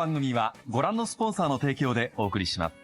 番組はご覧のスポンサーの提供でお送りします。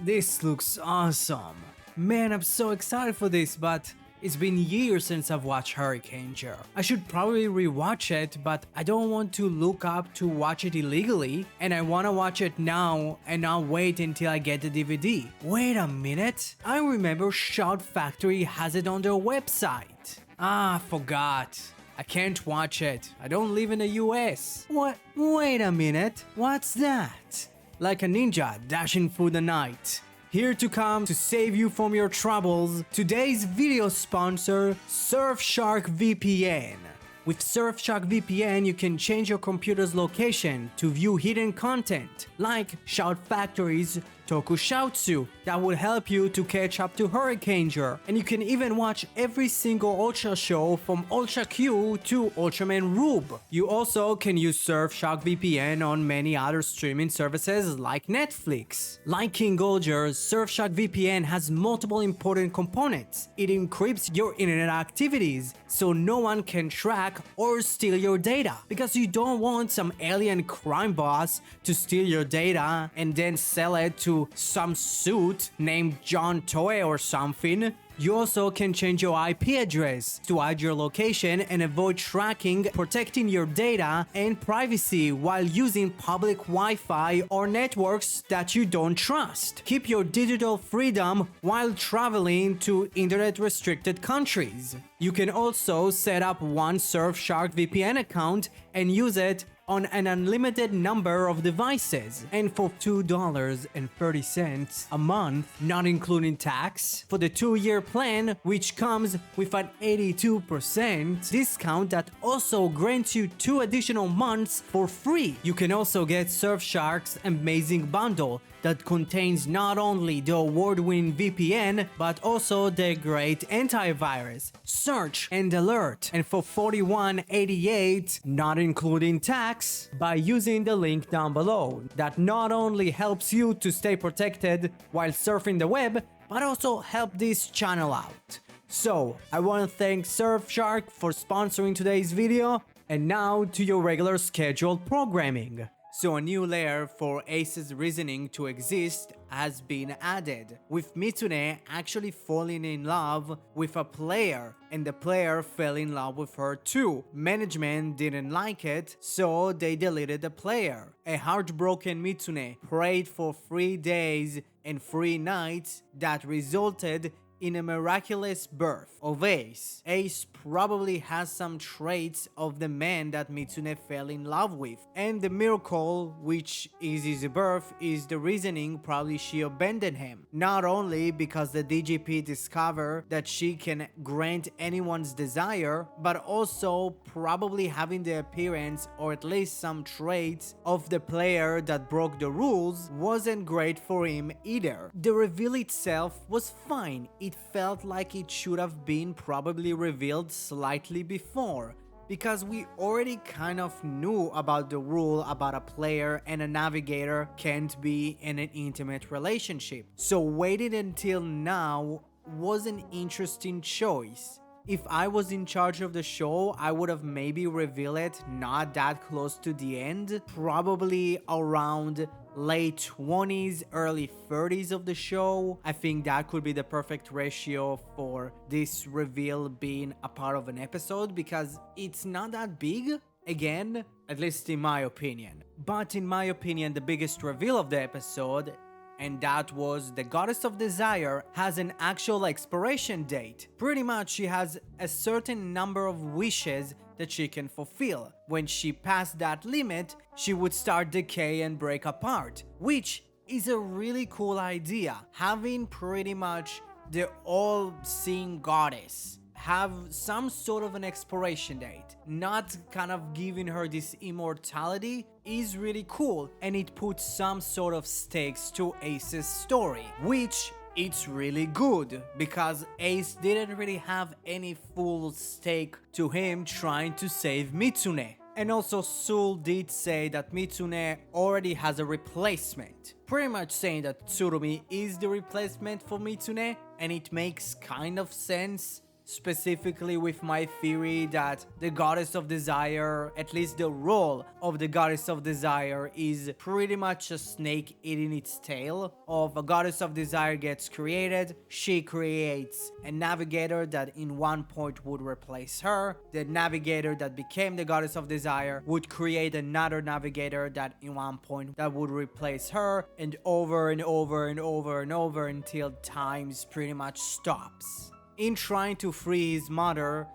This looks awesome. Man, I'm so excited for this, but it's been years since I've watched Hurricane. I should probably rewatch it, but I don't want to look up to watch it illegally, and I wanna watch it now and not wait until I get the DVD. Wait a minute, I remember Shout Factory has it on their website. Ah, forgot. I can't watch it. I don't live in the US. What? Wait a minute. What's that? Like a ninja dashing through the night. Here to come to save you from your troubles, today's video sponsor, SurfsharkVPN. With SurfsharkVPN, you can change your computer's location to view hidden content, like Shout Factory's Tokusatsu, that will help you to catch up to Hurricane. And you can even watch every single Ultra show from Ultra Q to Ultraman Rube. You also can use SurfsharkVPN on many other streaming services like Netflix. Like King Golger's, SurfsharkVPN has multiple important components. It encrypts your internet activities, so no one can track or steal your data, because you don't want some alien crime boss to steal your data and then sell it to some suit named John Toy or something. You also can change your IP address to hide your location and avoid tracking, protecting your data and privacy while using public Wi-Fi or networks that you don't trust. Keep your digital freedom while traveling to internet-restricted countries. You can also set up one Surfshark VPN account and use it on an unlimited number of devices, and for $2.30 a month, not including tax, for the 2-year plan, which comes with an 82% discount that also grants you 2 additional months for free. You can also get Surfshark's amazing bundle that contains not only the award-winning VPN, but also the great antivirus, search, and alert. And for $41.88, not including tax, by using the link down below, that not only helps you to stay protected while surfing the web, but also help this channel out. So, I want to thank Surfshark for sponsoring today's video, and now to your regular scheduled programming. So a new layer for Ace's reasoning to exist has been added, with Mitsune actually falling in love with a player, and the player fell in love with her too. Management didn't like it, so they deleted the player. A heartbroken Mitsune prayed for 3 days and 3 nights that resulted in a miraculous birth of Ace. Ace probably has some traits of the man that Mitsune fell in love with, and the miracle, which is his birth, is the reasoning probably she abandoned him. Not only because the DGP discovered that she can grant anyone's desire, but also probably having the appearance or at least some traits of the player that broke the rules wasn't great for him either. The reveal itself was fine. It felt like it should have been probably revealed slightly before, because we already kind of knew about the rule about a player and a navigator can't be in an intimate relationship. So waiting until now was an interesting choice. If I was in charge of the show, I would have maybe revealed it not that close to the end, probably around late 20s, early 30s of the show. I think that could be the perfect ratio for this reveal being a part of an episode, because it's not that big, again, at least in my opinion. But in my opinion, the biggest reveal of the episode, and that was the Goddess of Desire, has an actual expiration date. Pretty much she has a certain number of wishes that she can fulfill. When she passed that limit, she would start decay and break apart, which is a really cool idea. Having pretty much the all-seeing goddess have some sort of an expiration date, not kind of giving her this immortality, is really cool, and it puts some sort of stakes to Ace's story, which it's really good, because Ace didn't really have any full stake to him trying to save Mitsune. And also Sul did say that Mitsune already has a replacement, pretty much saying that Tsurumi is the replacement for Mitsune, and it makes kind of sense. specifically with my theory that the Goddess of Desire, at least the role of the Goddess of Desire, is pretty much a snake eating its tail. Of a Goddess of Desire gets created, she creates a navigator that in one point would replace her. The navigator that became the Goddess of Desire would create another navigator that in one point that would replace her, and over and over and over and over until times pretty much stops. In trying to free his mother,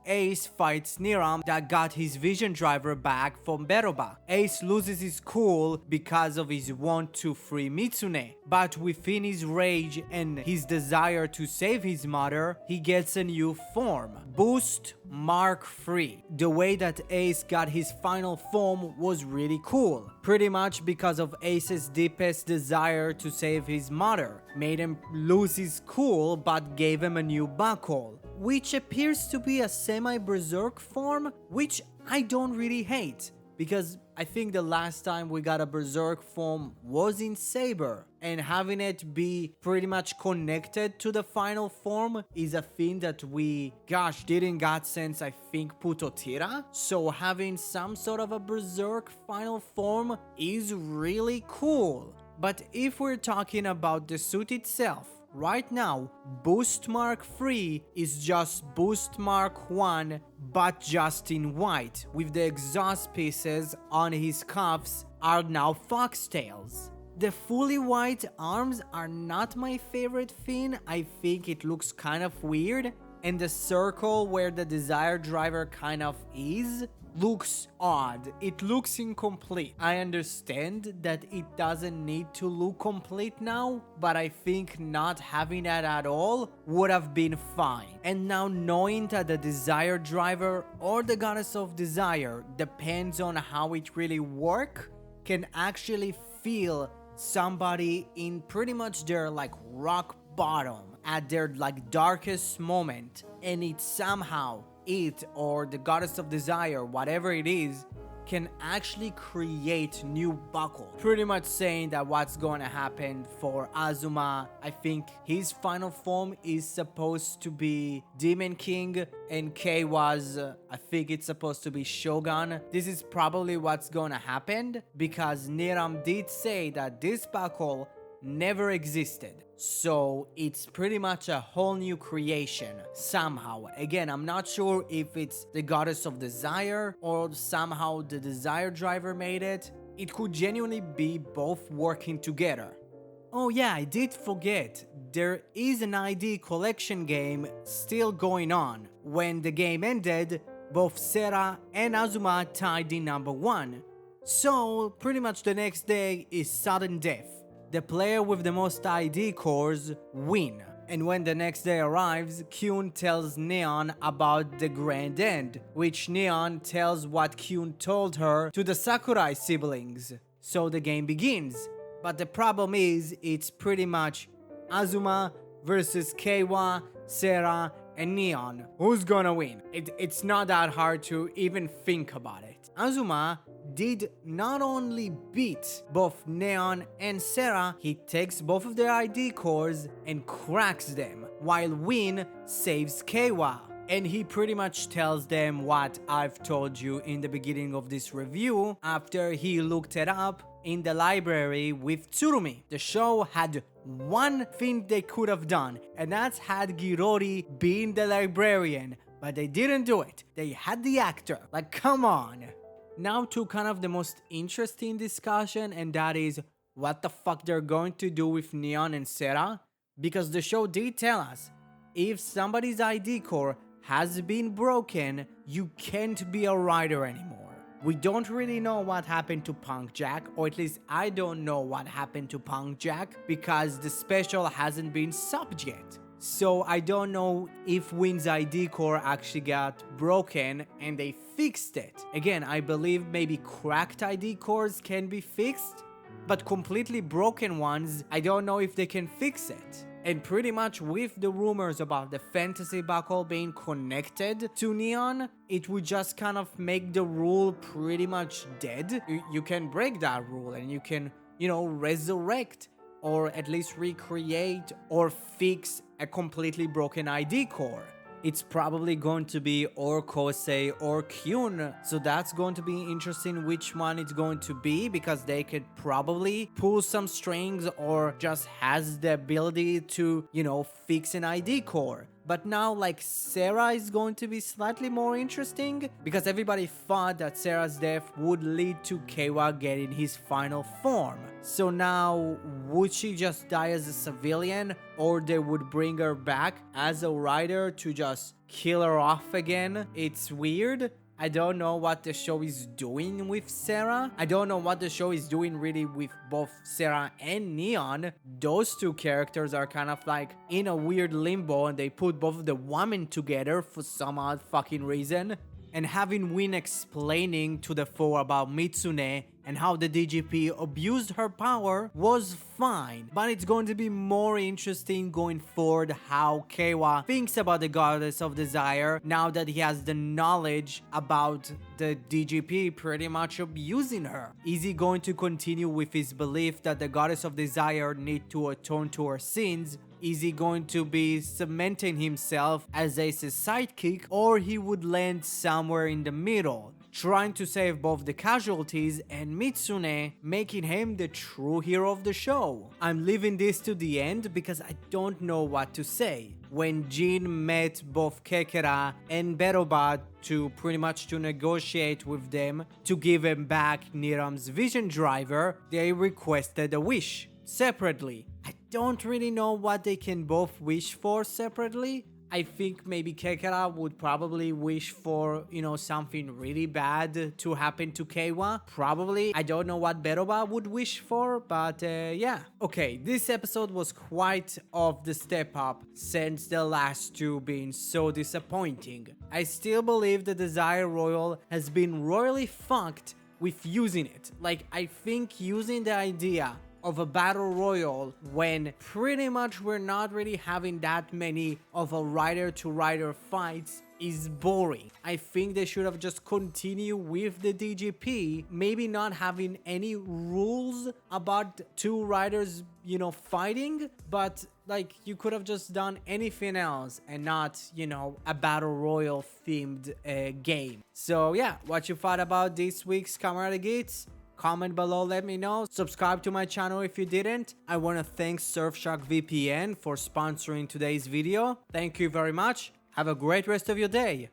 Ace fights Niram that got his vision driver back from Beroba. Ace loses his cool because of his want to free Mitsune, but within his rage and his desire to save his mother, he gets a new form, Boost Mark III. The way that Ace got his final form was really cool, pretty much because of Ace's deepest desire to save his mother, made him lose his cool but gave him a new buckle, which appears to be a semi-berserk form, which I don't really hate, because I think the last time we got a berserk form was in Saber, and having it be pretty much connected to the final form is a thing that we, didn't got since I think Putotira, so having some sort of a berserk final form is really cool. But if we're talking about the suit itself, right now, Boost Mark III is just Boost Mark 1, but just in white, with the exhaust pieces on his cuffs are now foxtails. The fully white arms are not my favorite thing. I think it looks kind of weird, and the circle where the Desire Driver kind of is looks odd. It looks incomplete. I understand that it doesn't need to look complete now, but I think not having that at all would have been fine. And now knowing that the Desire Driver or the Goddess of Desire depends on how it really works, can actually feel somebody in pretty much their rock bottom, at their darkest moment, and it somehow, it or the Goddess of Desire, whatever it is, can actually create new buckle. Pretty much saying that what's going to happen for Azuma, I think his final form is supposed to be Demon King, and Keiwa's, I think it's supposed to be Shogun. This is probably what's going to happen, because Niram did say that this buckle never existed. So it's pretty much a whole new creation somehow. Again, I'm not sure if it's the Goddess of Desire or somehow the Desire Driver made it. It could genuinely be both working together. Oh yeah, I did forget. There is an ID collection game still going on. When the game ended, both Sera and Azuma tied in number 1. So pretty much the next day is sudden death. The player with the most ID cores win. And when the next day arrives, Kyun tells Neon about the grand end, which Neon tells what Kyun told her to the Sakurai siblings. So the game begins. But the problem is, it's pretty much Azuma versus Keiwa, Sera, and Neon. Who's gonna win? It's not that hard to even think about it. Azuma did not only beat both Neon and Sera, he takes both of their ID cores and cracks them, while Win saves Keiwa. And he pretty much tells them what I've told you in the beginning of this review after he looked it up in the library with Tsurumi. The show had one thing they could have done, and that's had Girori being the librarian, but they didn't do it. They had the actor. Come on. Now to kind of the most interesting discussion, and that is what the fuck they're going to do with Neon and Sera, because the show did tell us if somebody's ID core has been broken, you can't be a writer anymore. We don't really know what happened to Punk Jack, or at least I don't know what happened to Punk Jack, because the special hasn't been subbed yet. So I don't know if Win's ID core actually got broken and they fixed it. Again, I believe maybe cracked ID cores can be fixed, but completely broken ones, I don't know if they can fix it. And pretty much with the rumors about the fantasy buckle being connected to Neon, it would just kind of make the rule pretty much dead. You can break that rule and you can, resurrect or at least recreate or fix a completely broken ID core. it's probably going to be or Kosei or Kyun. So that's going to be interesting which one it's going to be, because they could probably pull some strings or just has the ability to, fix an ID core. But now, like, Sarah is going to be slightly more interesting, because everybody thought that Sarah's death would lead to Keiwa getting his final form. So now, would she just die as a civilian, or they would bring her back as a rider to just kill her off again? It's weird. I don't know what the show is doing with Sarah. I don't know what the show is doing really with both Sarah and Neon. Those two characters are kind of like in a weird limbo, and they put both of the women together for some odd fucking reason. And having Win explaining to the four about Mitsune and how the DGP abused her power was fine, but it's going to be more interesting going forward how Keiwa thinks about the Goddess of Desire now that he has the knowledge about the DGP pretty much abusing her. Is he going to continue with his belief that the Goddess of Desire need to atone to her sins? Is he going to be cementing himself as Ace's sidekick, or he would land somewhere in the middle, trying to save both the casualties and Mitsune, making him the true hero of the show? I'm leaving this to the end because I don't know what to say. When Jin met both Kekera and Beroba to pretty much to negotiate with them to give him back Niram's vision driver, they requested a wish separately. I don't really know what they can both wish for separately. I think maybe Kekera would probably wish for, something really bad to happen to Keiwa. Probably. I don't know what Beroba would wish for, but yeah. Okay, this episode was quite of the step up since the last two being so disappointing. I still believe the Desire Royal has been royally fucked with using it. Like, I think using the idea of a battle royal when pretty much we're not really having that many of a rider to rider fights is boring. I think they should have just continued with the DGP, maybe not having any rules about two riders, fighting, but like you could have just done anything else and not, a battle royal themed game. So yeah, what you thought about this week's Kamen Geats? Comment below, let me know. Subscribe to my channel if you didn't. I want to thank SurfsharkVPN for sponsoring today's video. Thank you very much. Have a great rest of your day.